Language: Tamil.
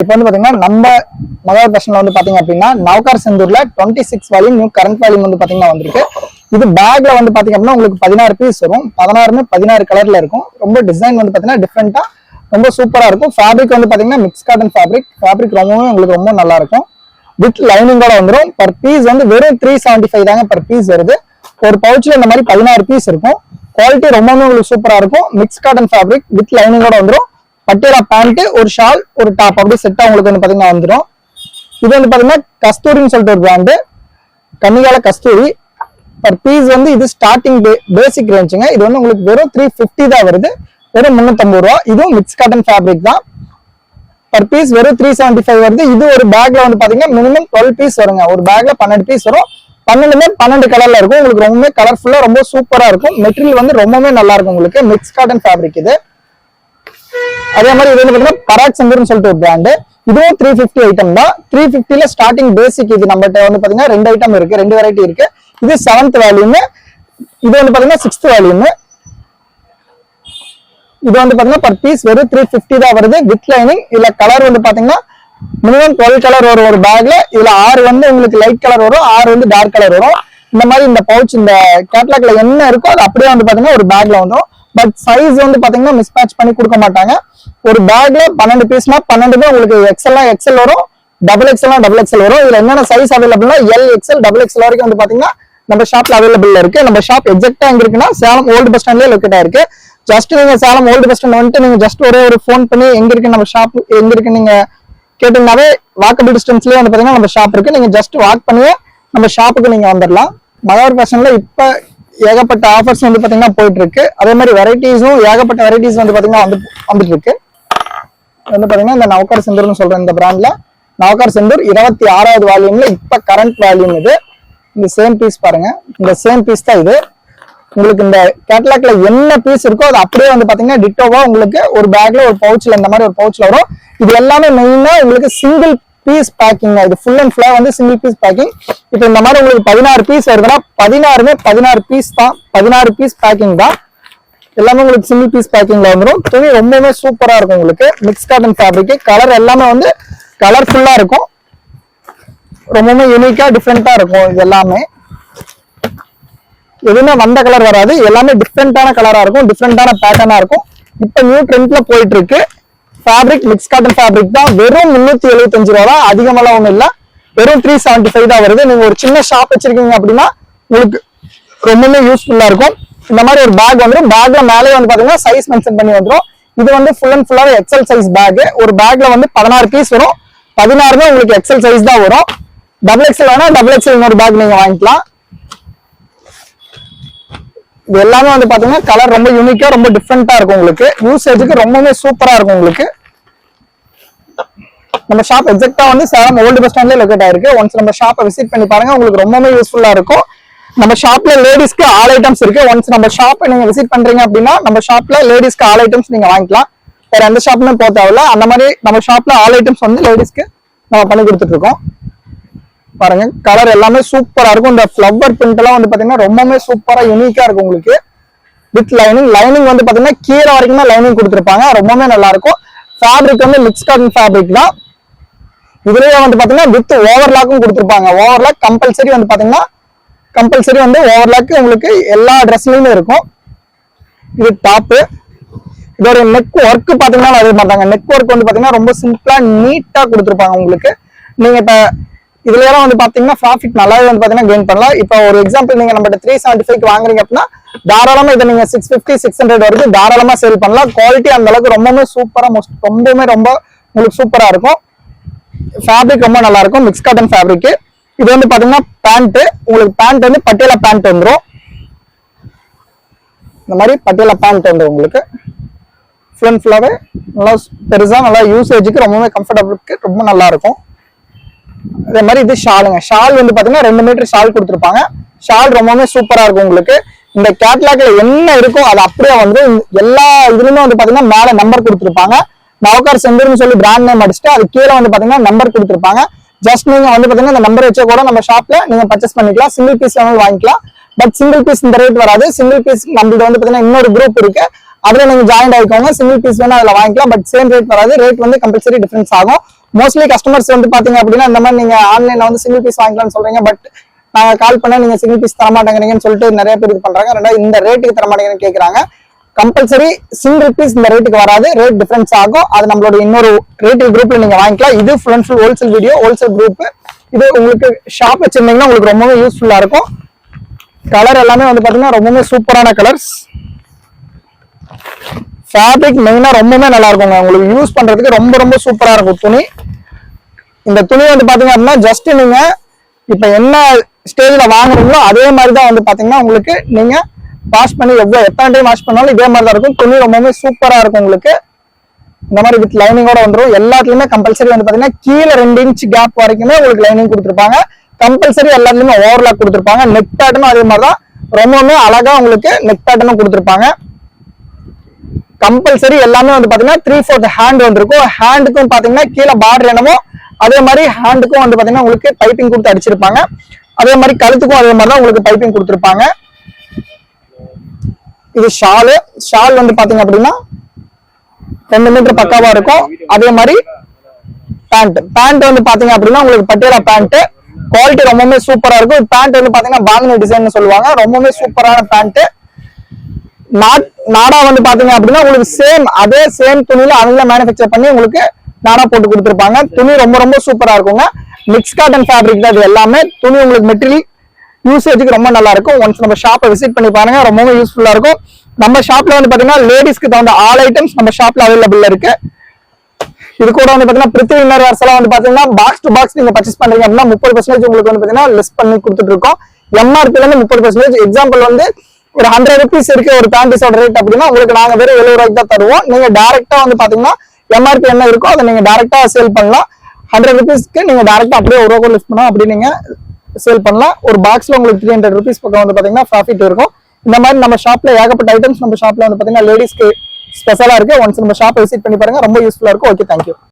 இப்போ வந்து பாத்தீங்கன்னா நம்ம மகார் ஃபேஷன்ல வந்து பாத்தீங்க அப்படின்னா நவகார் செந்தூர்ல 26 வால்யூம் நியூ கரண்ட் வால்யூம் வந்து பாத்தீங்கன்னா வந்திருக்கு. இது பேக்ல வந்து பாத்தீங்க அப்படின்னா உங்களுக்கு 16 பீஸ் வரும். 16 கலர்ல இருக்கும். ரொம்ப டிசைன் வந்து பாத்தீங்கன்னா டிஃப்ரெண்டா ரொம்ப சூப்பரா இருக்கும். ஃபேப்ரிக் வந்து பாத்தீங்கன்னா மிக்ஸ் காட்டன் ஃபேப்ரிக் ரொம்பவே உங்களுக்கு ரொம்ப நல்லா இருக்கும். வித் லைனிங்கோட வந்துடும். பர் பீஸ் வந்து வெறும் 375 தாங்க பர் பீஸ் வருது. ஒரு பவுச்ல இந்த மாதிரி 16 பீஸ் இருக்கும். குவாலிட்டி ரொம்பவே உங்களுக்கு சூப்பரா இருக்கும். மிக்ஸ் காட்டன் ஃபேப்ரிக் வித் லைனிங்கோட வந்துடும். பட்டியலா பேண்ட், ஒரு ஷால், ஒரு டாப் அப்படி செட்டா உங்களுக்கு வந்து பாத்தீங்கன்னா வந்துடும். இது வந்து பாத்தீங்கன்னா கஸ்தூரின்னு சொல்லிட்டு ஒரு பிராண்டு, கன்னிகால கஸ்தூரி. பர் பீஸ் வந்து இது ஸ்டார்டிங் பேசிக் ரேஞ்சுங்க. இது வந்து உங்களுக்கு வெறும் 350 தான் வருது. வெறும் 350 ரூபா. இதுவும் மிக்ஸ் காட்டன் ஃபேப்ரிக் தான். பர் பீஸ் வெறும் 375 வருது. இது ஒரு பேக்ல வந்து பாத்தீங்கன்னா மினிமம் 12 பீஸ் வருங்க. ஒரு பேக்ல 12 பீஸ் வரும். 12 கலர்ல இருக்கும். உங்களுக்கு ரொம்பவே கலர்ஃபுல்லா ரொம்ப சூப்பரா இருக்கும். மெட்டீரியல் வந்து ரொம்பவே நல்லா இருக்கும். உங்களுக்கு மிக்ஸ் காட்டன் ஃபேப்ரிக் இது. அதே மாதிரி இது வந்து பாத்தீங்கன்னா பராக் செந்தூர்னு சொல்லிட்டு ஒரு பிராண்டு. இதுவும் 350 ஐட்டம் தான். 350ல ஸ்டார்டிங் பேசிக். இது நம்மகிட்ட வந்து பாத்தீங்கன்னா 2 ஐட்டம் இருக்கு, 2 வெரைட்டி இருக்கு. இது 7th வால்யூம், இது வந்து பாத்தீங்கன்னா 6th வால்யூம். இது வந்து பாத்தீங்கன்னா பர் பீஸ் வெறும் 350 தான் வருது. With lining. இதுல கலர் வந்து பாத்தீங்கன்னா மினிமம் 12 கலர் வரும் ஒரு பேக்ல. இதுல 6 வந்து உங்களுக்கு லைட் கலர் வரும், 6 வந்து டார்க் கலர் வரும். இந்த மாதிரி இந்த பவுச் இந்த கேட்லாக்ல என்ன இருக்கோ அது அப்படியே வந்து பாத்தீங்கன்னா ஒரு பேக்ல வந்துடும். பட் சைஸ் வந்து பாத்தீங்கன்னா மிஸ்மேட்ச் பண்ணி கொடுக்க மாட்டாங்க. ஒரு பேக்ல 12 பீஸ்னா 12மே உங்களுக்கு எக்ஸ்எல் வரும், டபுள் எக்ஸ்எல் வரும். இதுல என்னென்ன சைஸ் அவைலபிள்னா LXL, XXL வரைக்கும் வந்து பாத்தீங்கன்னா நம்ம ஷாப்ல அவைலபிள் இருக்கு. நம்ம ஷாப் எக்ஸாக்டா எங்க இருக்குன்னா சேலம் ஓல்டு பஸ் ஸ்டாண்ட்லயே லொக்கேட் ஆயிருக்கு. ஜஸ்ட் நீங்க சேலம் ஓல்டு பஸ் ஸ்டாண்ட் வந்துட்டு நீங்க ஜஸ்ட் ஒரே ஒரு ஃபோன் பண்ணி எங்க இருக்கு நம்ம ஷாப் எங்க இருக்கு நீங்க கேட்டீங்கன்னாவே வாக்கபிள் டிஸ்டன்ஸ்லயே வந்து பாத்தீங்கன்னா நம்ம ஷாப் இருக்கு. நீங்க ஜஸ்ட் வாக் பண்ணியே நம்ம ஷாப்புக்கு நீங்க வந்துடலாம். மகார் ஃபேஷன்ல இப்ப ஏகப்பட்ட ஆஃபர்ஸ் வந்து பாத்தீங்கன்னா போயிட்டு இருக்கு. அதே மாதிரி வெரைட்டிஸும் ஏகப்பட்ட வெரைட்டிஸ் வந்து பாத்தீங்கன்னா வந்துட்டு இருக்கு. வந்து பாத்தீங்கன்னா இந்த நவகார் செந்தூர்னு சொல்ற இந்த பிராண்ட்ல நவகார் செந்தூர் 26வது வால்யூம்ல இப்ப கரண்ட் வால்யூம் இது. இந்த சேம் பீஸ் பாருங்க, இந்த சேம் பீஸ் தான் இது. உங்களுக்கு இந்த கேட்டலாக்ல என்ன பீஸ் இருக்கோ அது அப்படியே வந்து பாத்தீங்கன்னா டிட்டோவா உங்களுக்கு ஒரு பேக்ல ஒரு பவுச்ல இந்த மாதிரி ஒரு பவுச்ல வரும். இது எல்லாமே மெயினா உங்களுக்கு சிங்கிள் பீஸ் பேக்கிங். இது ஃபுல் அண்ட் ஃபுல்லா வந்து சிங்கிள் பீஸ் பேக்கிங். இப்போ இந்த மாதிரி உங்களுக்கு 16 பீஸ் வருதுன்னா 16 பீஸ் தான், 16 பீஸ் பேக்கிங் தான். எல்லாமே உங்களுக்கு சிங்கிள் பீஸ் பேக்கிங்ல வந்துடும். துணி ரொம்பவே சூப்பரா இருக்கும். உங்களுக்கு மிக்ஸ் காட்டன் ஃபேப்ரிக். கலர் எல்லாமே வந்து கலர்ஃபுல்லா இருக்கும். ரொம்பவே யூனிக்கா டிஃப்ரெண்டா இருக்கும். இது எல்லாமே எதுவுமே வந்த கலர் வராது. எல்லாமே டிஃப்ரெண்டான கலரா இருக்கும், டிஃப்ரெண்டான பேட்டர்னா இருக்கும். இப்ப நியூ ட்ரெண்ட்ல போயிட்டு இருக்கு. ஃபேப்ரிக் மிக்ஸ் காட்டன் ஃபேப்ரிக் தான். வெறும் 375 ரூபா தான். அதிகமெல்லாம் ஒண்ணும் இல்ல. வெறும் 375 தான் வருது. நீங்க ஒரு சின்ன ஷாப் வச்சிருக்கீங்க அப்படின்னா உங்களுக்கு ரொம்பவே யூஸ்ஃபுல்லா இருக்கும். இந்த மாதிரி ஒரு பேக் வந்துடும். பேக்ல மேலே வந்து பாத்தீங்கன்னா சைஸ் மென்ஷன் பண்ணி வந்துடும். இது வந்து ஃபுல் அண்ட் ஃபுல்லாவே XL சைஸ் பேக். ஒரு பேக்ல வந்து 16 பீஸ் வரும். 16மே உங்களுக்கு XL சைஸ் தான் வரும். XXL வேணா XXL இன்னொரு பேக் நீங்க வாங்கிக்கலாம். இது எல்லாமே வந்து பாத்தீங்கன்னா கலர் ரொம்ப யூனிக்கா ரொம்ப டிஃப்ரெண்டா இருக்கும். உங்களுக்கு யூசேஜுக்கு ரொம்பவே சூப்பரா இருக்கும். உங்களுக்கு நம்ம ஷாப் எக்ஸாக்டா வந்து சேலம் ஓல்டு பஸ் ஸ்டாண்ட்ல லொகேட் ஆயிருக்கு. ஒன்ஸ் நம்ம ஷாப்பை விசிட் பண்ணி பாருங்க, உங்களுக்கு ரொம்பவே யூஸ்ஃபுல்லா இருக்கும். நம்ம ஷாப்ல லேடிஸ்க்கு ஆல் ஐட்டம்ஸ் இருக்கு. ஒன்ஸ் நம்ம ஷாப்பை நீங்க விசிட் பண்றீங்க அப்படின்னா நம்ம ஷாப்ல லேடிஸ்க்கு ஆல் ஐட்டம்ஸ் நீங்க வாங்கிக்கலாம். வேற எந்த ஷாப்மே போக தேவையில்ல. அந்த மாதிரி நம்ம ஷாப்ல ஆல் ஐட்டம்ஸ் வந்து லேடிஸ்க்கு நம்ம பண்ணி கொடுத்துட்டு இருக்கோம். பாருங்க கலர் எல்லாமே சூப்பரா இருக்கும். இந்த ஃபிளவர் பிரிண்ட் எல்லாம் வந்து பாத்தீங்கன்னா ரொம்பவே சூப்பரா யூனிக்கா இருக்கும். உங்களுக்கு வித் லைனிங் வந்து பாத்தீங்கன்னா கீழே வரைக்கும் தான் லைனிங் கொடுத்துருப்பாங்க. ரொம்பவே நல்லா இருக்கும். ஃபேப்ரிக் வந்து மிக்ஸ் காட்டன் ஃபேப்ரிக் தான். இதுலயே வந்து பாத்தீங்கன்னா வித் ஓவர்லாக்கும் கொடுத்துருப்பாங்க. ஓவர்லாக் கம்பல்சரி வந்து பாத்தீங்கன்னா வந்து ஓவர்லாக் உங்களுக்கு எல்லா ட்ரெஸ்லயுமே இருக்கும். இது டாப்பு. இதோட நெக் ஒர்க் பாத்தீங்கன்னா அதே மாட்டாங்க. நெக் ஒர்க் வந்து பாத்தீங்கன்னா ரொம்ப சிம்பிளா நீட்டா கொடுத்துருப்பாங்க. உங்களுக்கு நீங்க இப்ப இதுல எல்லாம் வந்து பாத்தீங்கன்னா ப்ராஃபிட் நல்லாவே வந்து பாத்தீங்கன்னா கெயின் பண்ணலாம். இப்போ ஒரு எக்ஸாம்பிள் நீங்க நம்ம 375 வாங்குறீங்க அப்படின்னா தாராளமா இதை நீங்க 650 600 வரைக்கும் தாராளமா சேல் பண்ணலாம். குவாலிட்டி அந்த அளவுக்கு ரொம்பவே சூப்பரா ரொம்ப உங்களுக்கு சூப்பரா இருக்கும். ஃபேப்ரிக் ரொம்ப நல்லா இருக்கும். Mix cotton fabric. இது வந்து பாத்தீங்கன்னா பேண்ட். உங்களுக்கு பேண்ட் வந்து பட்டியலா பேண்ட் வந்துடும். இந்த மாதிரி பட்டியலா பேண்ட் வந்துடும். உங்களுக்கு ஃபுல் அண்ட் ஃபுல்லாவே நல்லா பெருசா நல்லா யூசேஜுக்கு ரொம்பவே கம்ஃபர்டபுளுக்கு ரொம்ப நல்லா இருக்கும். அதே மாதிரி இது ஷாலுங்க. ஷால் வந்து பாத்தீங்கன்னா 2 மீட்டர் ஷால் கொடுத்துருப்பாங்க. ஷால் ரொம்பவே சூப்பரா இருக்கும். உங்களுக்கு இந்த கேட்லாக்ல என்ன இருக்கோ அது அப்படியே வந்து எல்லா இதுலயுமே வந்து பாத்தீங்கன்னா மேல நம்பர் கொடுத்துருப்பாங்க. நவகார் செந்தூர்னு சொல்லி பிராண்ட் நேம் அடிச்சுட்டு அது கீழே வந்து பாத்தீங்கன்னா நம்பர் கொடுத்துருப்பாங்க. ஜஸ்ட் நீங்க வந்து பாத்தீங்கன்னா இந்த நம்பர் வச்சா கூட நம்ம ஷாப்ல நீங்க பர்ச்சேஸ் பண்ணிக்கலாம். சிங்கிள் பீஸ் வேணாலும் வாங்கிக்கலாம். பட் சிங்கிள் பீஸ் இந்த ரேட் வராது. சிங்கிள் பீஸ் நம்மளுக்கு வந்து பாத்தீங்கன்னா இன்னொரு குரூப் இருக்கு. அதுல நீங்க ஜாயின் ஆயிக்கோங்க. சிங்கிள் பீஸ் வேணா அதுல வாங்கிக்கலாம். பட் சேம் ரேட் வராது. ரேட் வந்து கம்பல்சரி டிஃபரன்ஸ் ஆகும். மோஸ்ட்லி கஸ்டமர்ஸ் வந்து பாத்தீங்க அப்படின்னா இந்த மாதிரி நீங்க ஆன்லைன்ல வந்து சிங்கிள் பீஸ் வாங்கிக்கலாம்னு சொல்றீங்க, பட் நாங்க கால் பண்ணா நீங்க சிங்கிள் பீஸ் தர மாட்டேங்கிறீங்கன்னு சொல்லிட்டு நிறைய பேர் இது பண்றாங்க. ரெண்டாவது இந்த ரேட்டுக்கு தர மாட்டேங்கிறீங்கன்னு கேக்குறாங்க. கம்பல்சரி சிங்கிள் பீஸ் இந்த ரேட்டுக்கு வராது, ரேட் டிஃபரன்ஸ் ஆகும். அது நம்மளோட இன்னொரு ரேட்டிங் குரூப்ல நீங்க வாங்கிக்கலாம். இது full and full wholesale video, wholesale group. இது உங்களுக்கு ஷாப் வச்சிருந்தீங்கன்னா உங்களுக்கு ரொம்பவே யூஸ்ஃபுல்லா இருக்கும். கலர் எல்லாமே வந்து பாத்தீங்கன்னா ரொம்பவே சூப்பரான கலர்ஸ். ஃபேப்ரிக் மெயினா ரொம்பவே நல்லா இருக்குங்க, உங்களுக்கு யூஸ் பண்றதுக்கு ரொம்ப ரொம்ப சூப்பரா இருக்கும் துணி. இந்த துணி வந்து பாத்தீங்க அப்படின்னா ஜஸ்ட் நீங்க இப்ப என்ன ஸ்டேஜ்ல வாங்குறீங்களோ அதே மாதிரி தான் வந்து பாத்தீங்கன்னா உங்களுக்கு நீங்க வாஷ் பண்ணி எத்தனை டைம் வாஷ் பண்ணாலும் இதே மாதிரி தான் இருக்கும். துணி ரொம்பவே சூப்பரா இருக்கும். உங்களுக்கு இந்த மாதிரி வித் லைனிங்கோட வந்துடும். எல்லாத்துலயுமே கம்பல்சரி வந்து பாத்தீங்கன்னா கீழே 2 இன்ச் கேப் வரைக்குமே உங்களுக்கு லைனிங் கொடுத்துருப்பாங்க. கம்பல்சரி எல்லாத்துலயுமே ஓவர்லாக் கொடுத்துருப்பாங்க. நெக் பேட்டர்னும் அதே மாதிரி தான், ரொம்பவுமே அழகா உங்களுக்கு நெக் பேட்டர்னும் கொடுத்துருப்பாங்க. கம்பல்சரி எல்லாமே வந்து பாத்தீங்கன்னா 3/4 ஹேண்ட் வந்துருக்கும். ஹேண்டுக்கும் பாத்தீங்கன்னா கீழே பார்டர் என்னமோ அதே மாதிரி ஹேண்டுக்கும் வந்து பாத்தீங்கன்னா உங்களுக்கு பைப்பிங் கொடுத்து அடிச்சிருப்பாங்க. அதே மாதிரி கழுத்துக்கும் அதே மாதிரி தான் உங்களுக்கு பைப்பிங் கொடுத்துருப்பாங்க. இது ஷால் வந்து பாத்தீங்க அப்படின்னா 2 மீட்டர் பக்காவா இருக்கும். அதே மாதிரி பேண்ட் வந்து பாத்தீங்க அப்படின்னா உங்களுக்கு பட்டியாலா பேண்ட் குவாலிட்டி ரொம்பவே சூப்பரா இருக்கும். பேண்ட் வந்து பாத்தீங்கன்னா பாங்கனி டிசைன் சொல்லுவாங்க, ரொம்பவே சூப்பரான பேண்ட். நாடா வந்து பாத்தீங்க அப்படின்னா உங்களுக்கு அதே சேம் துணியில அவங்கள மேனுஃபேக்சர் பண்ணி உங்களுக்கு நாடா போட்டு கொடுத்துருப்பாங்க. துணி ரொம்ப ரொம்ப சூப்பரா இருக்குங்க. மிக்ஸ் காட்டன் ஃபேப்ரிக் தான் இது எல்லாமே. துணி உங்களுக்கு மெட்டீரியல் யூசேஜுக்கு ரொம்ப நல்லா இருக்கும். ஒன்ஸ் நம்ம ஷாப்பை விசிட் பண்ணி பாருங்க, ரொம்பவே யூஸ்ஃபுல்லா இருக்கும். நம்ம ஷாப்ல வந்து பாத்தீங்கன்னா லேடிஸ்க்கு தகுந்த ஆல் ஐட்டம்ஸ் நம்ம ஷாப்ல அவைலபிள் இருக்கு. இது கூட வந்து பாத்தீங்கன்னா பிரித்திவி இன்னர் வேர்ஸ் எல்லாம் வந்து பாத்தீங்கன்னா பாக்ஸ் டு பாக்ஸ் நீங்க பர்ச்சேஸ் பண்றீங்க அப்படின்னா 30% உங்களுக்கு வந்து பாத்தீங்கன்னா லெஸ் பண்ணி கொடுத்துட்டு இருக்கோம். எம்ஆர்பில இருந்து 30%. எக்ஸாம்பிள் வந்து ஒரு 100 rupees இருக்கு ஒரு பேண்டிஸோட ரேட் அப்படின்னா உங்களுக்கு நாங்க வெறும் 70 ரூபாய்க்கு தான் தருவோம். நீங்க டைரக்டா வந்து பாத்தீங்கன்னா எம்ஆர்பி என்ன இருக்கோ அதை நீங்க டைரக்டா சேல் பண்ணலாம். 100 rupeesக்கு நீங்க டைரக்டா அப்படியே 1 ரூபா லிஸ்ட் பண்ணா அப்படி நீங்க சேல் பண்ணலாம். ஒரு பாக்ஸ்ல உங்களுக்கு 300 rupees பக்கம் வந்து பாத்தீங்கன்னா ப்ராஃபிட் இருக்கும். இந்த மாதிரி நம்ம ஷாப்ல ஏகப்பட்ட ஐட்டம்ஸ் நம்ம ஷாப்ல வந்து பாத்தீங்கன்னா லேடிஸ்க்கு ஸ்பெஷலா இருக்கு. ஒன்ஸ் நம்ம ஷாப்பை விசிட் பண்ணி பாருங்க, ரொம்ப யூஸ்ஃபுல்லா இருக்கும். Okay, thank you.